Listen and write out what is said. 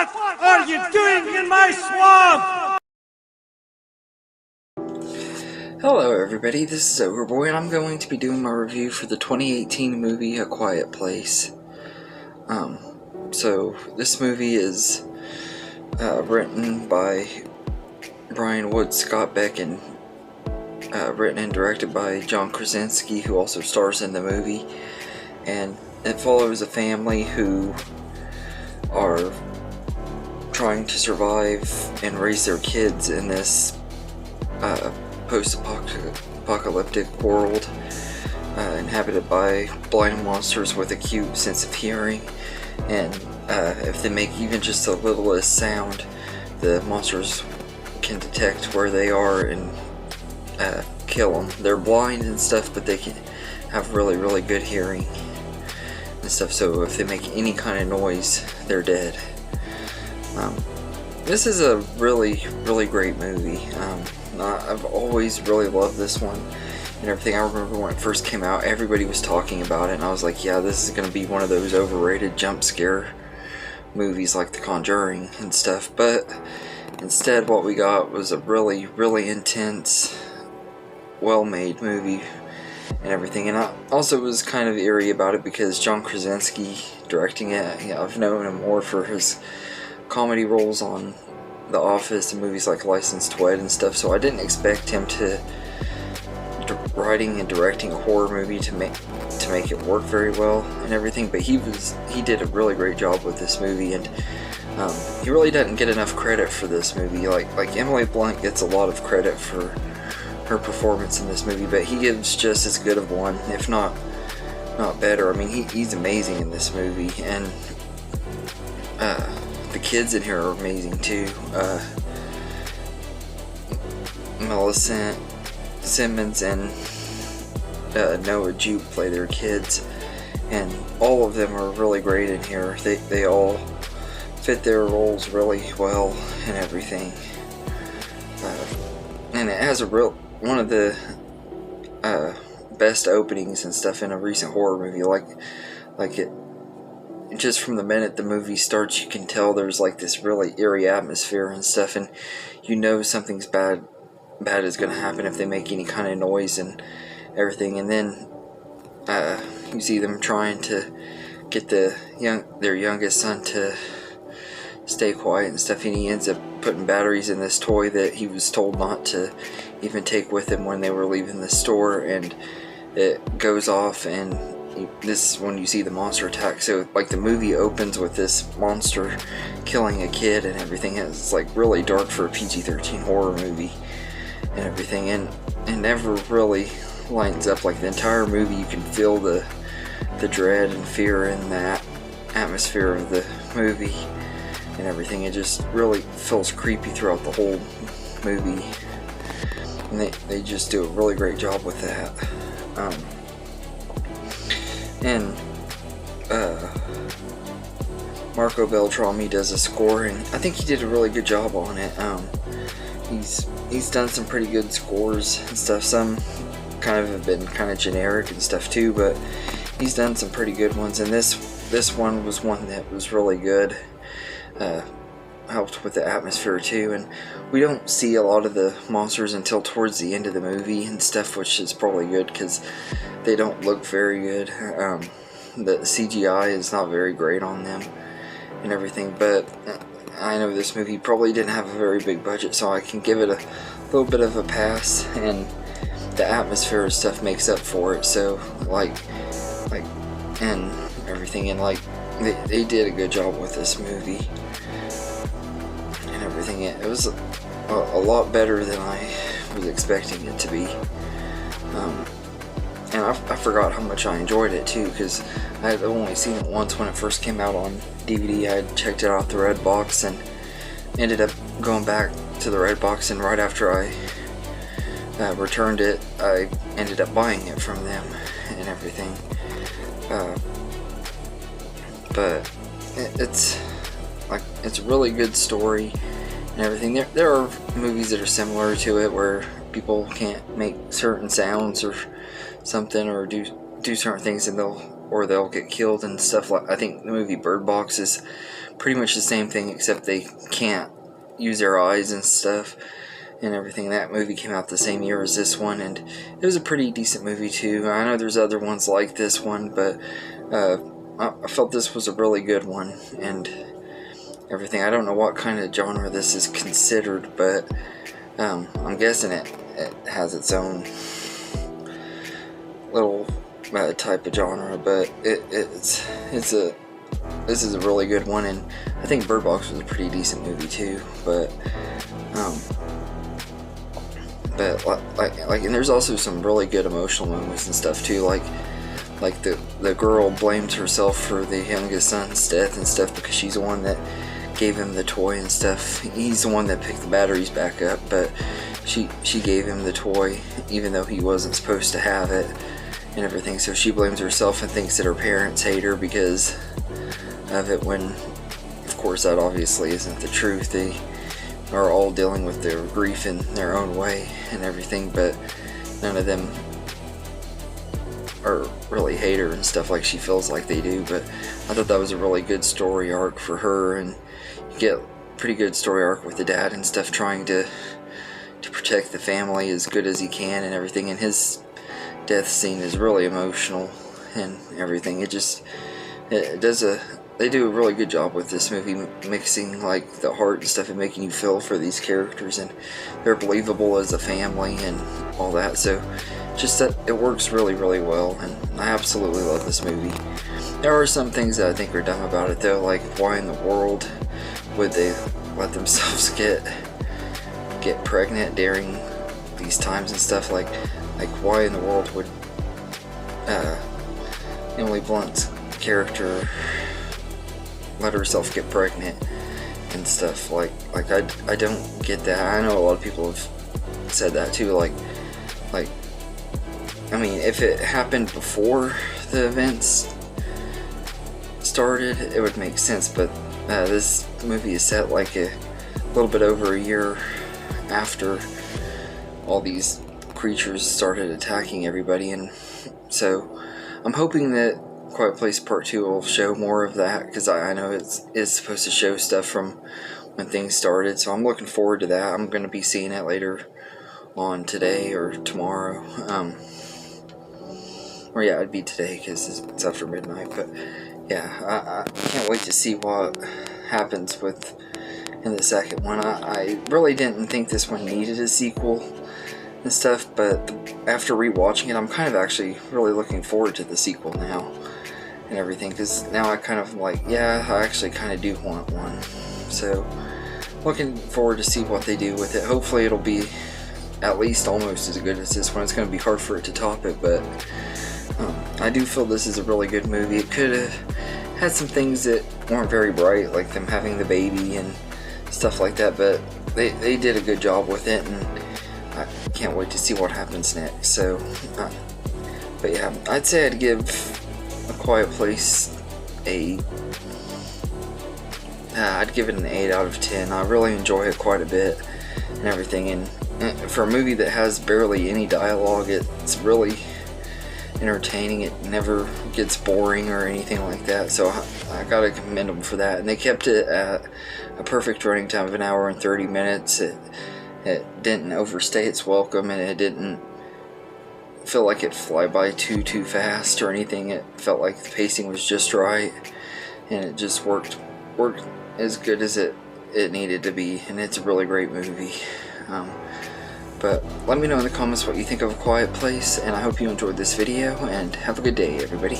What are you doing in my swamp? Hello everybody, this is Overboy, and I'm going to be doing my review for the 2018 movie A Quiet Place. So this movie is written by Brian Wood Scott Beck and written and directed by John Krasinski, who also stars in the movie. And it follows a family who are trying to survive and raise their kids in this post-apocalyptic world inhabited by blind monsters with a cute sense of hearing. And if they make even just the littlest sound, the monsters can detect where they are and kill them. They're blind and stuff, but they can have really good hearing and stuff, so if they make any kind of noise, they're dead. This is a really great movie. I've always really loved this one and everything. I remember when it first came out, everybody was talking about it, and I was like, yeah, this is going to be one of those overrated jump scare movies like The Conjuring and stuff. But instead, what we got was a really intense, well-made movie and everything. And I also was kind of eerie about it because John Krasinski directing it. I've known him more for his comedy roles on The Office and movies like License to Wed and stuff, so I didn't expect him to writing and directing a horror movie to make it work very well and everything. But he did a really great job with this movie, and he really doesn't get enough credit for this movie. Like Emily Blunt gets a lot of credit for her performance in this movie, but he gives just as good of one, if not better. I mean, he's amazing in this movie, and the kids in here are amazing too. Millicent Simmons and Noah Jupe play their kids, and all of them are really great in here. They all fit their roles really well and everything. And it has one of the best openings and stuff in a recent horror movie. Like it, just from the minute the movie starts, you can tell there's like this really eerie atmosphere and stuff, and you know something's bad is going to happen if they make any kind of noise and everything. And then you see them trying to get their youngest son to stay quiet and stuff, and he ends up putting batteries in this toy that he was told not to even take with him when they were leaving the store, and it goes off, and this is when you see the monster attack. So like the movie opens with this monster killing a kid and everything. It's like really dark for a PG-13 horror movie and everything, and it never really lines up. Like the entire movie, you can feel the dread and fear in that atmosphere of the movie and everything. It just really feels creepy throughout the whole movie, and they just do a really great job with that. And Marco Beltrami does a score, and I think he did a really good job on it. He's done some pretty good scores and stuff. Some kind of have been kind of generic and stuff too, but he's done some pretty good ones, and this one was one that was really good. Helped with the atmosphere too, and we don't see a lot of the monsters until towards the end of the movie and stuff, which is probably good because they don't look very good. The CGI is not very great on them and everything, but I know this movie probably didn't have a very big budget, so I can give it a little bit of a pass, and the atmosphere and stuff makes up for it. So like and everything, and like they did a good job with this movie and everything. It was a lot better than I was expecting it to be. And I forgot how much I enjoyed it too, because I had only seen it once when it first came out on DVD. I had checked it out the Red Box and ended up going back to the Red Box, and right after I returned it, I ended up buying it from them and everything. But it's a really good story and everything. There are movies that are similar to it where people can't make certain sounds or something, or do certain things, and they'll or they'll get killed and stuff. Like I think the movie Bird Box is pretty much the same thing, except they can't use their eyes and stuff and everything. That movie came out the same year as this one, and it was a pretty decent movie too. I know there's other ones like this one, but I felt this was a really good one and everything. I don't know what kind of genre this is considered, but I'm guessing it has its own little type of genre, but this is a really good one, and I think Bird Box was a pretty decent movie too. But and there's also some really good emotional moments and stuff too, like the girl blames herself for the youngest son's death and stuff because she's the one that gave him the toy and stuff. He's the one that picked the batteries back up, but she gave him the toy even though he wasn't supposed to have it and everything. So she blames herself and thinks that her parents hate her because of it, when of course that obviously isn't the truth. They are all dealing with their grief in their own way and everything, but none of them or really hate her and stuff like she feels like they do. But I thought that was a really good story arc for her, and you get a pretty good story arc with the dad and stuff, trying to protect the family as good as he can and everything. And his death scene is really emotional and everything. They do a really good job with this movie, mixing like the heart and stuff and making you feel for these characters, and they're believable as a family and all that. So just that it works really, really well, and I absolutely love this movie. There are some things that I think are dumb about it though, like why in the world would they let themselves get pregnant during these times and stuff, like why in the world would Emily Blunt's character let herself get pregnant and stuff. Like I don't get that. I know a lot of people have said that too, like I mean, if it happened before the events started, it would make sense, but this movie is set like a little bit over a year after all these creatures started attacking everybody, and so I'm hoping that Quiet Place Part 2 will show more of that, because I know it's supposed to show stuff from when things started, so I'm looking forward to that. I'm going to be seeing it later on today or tomorrow, or yeah, it'd be today because it's after midnight. But yeah, I can't wait to see what happens in the second one. I really didn't think this one needed a sequel and stuff, but after rewatching it, I'm kind of actually really looking forward to the sequel now and everything, because now I kind of like, yeah, I actually kind of do want one. So looking forward to see what they do with it. Hopefully it'll be at least almost as good as this one. It's going to be hard for it to top it, but I do feel this is a really good movie. It could have had some things that weren't very bright, like them having the baby and stuff like that, but they did a good job with it, and I can't wait to see what happens next. So but yeah, I'd say I'd give A Quiet Place I'd give it an 8 out of 10. I really enjoy it quite a bit and everything, and for a movie that has barely any dialogue, it's really entertaining. It never gets boring or anything like that, so I gotta commend them for that. And they kept it at a perfect running time of 1 hour and 30 minutes. It didn't overstay its welcome, and it didn't feel like it fly by too fast or anything. It felt like the pacing was just right, and it just worked as good as it needed to be, and it's a really great movie. But let me know in the comments what you think of A Quiet Place, and I hope you enjoyed this video, and have a good day, everybody.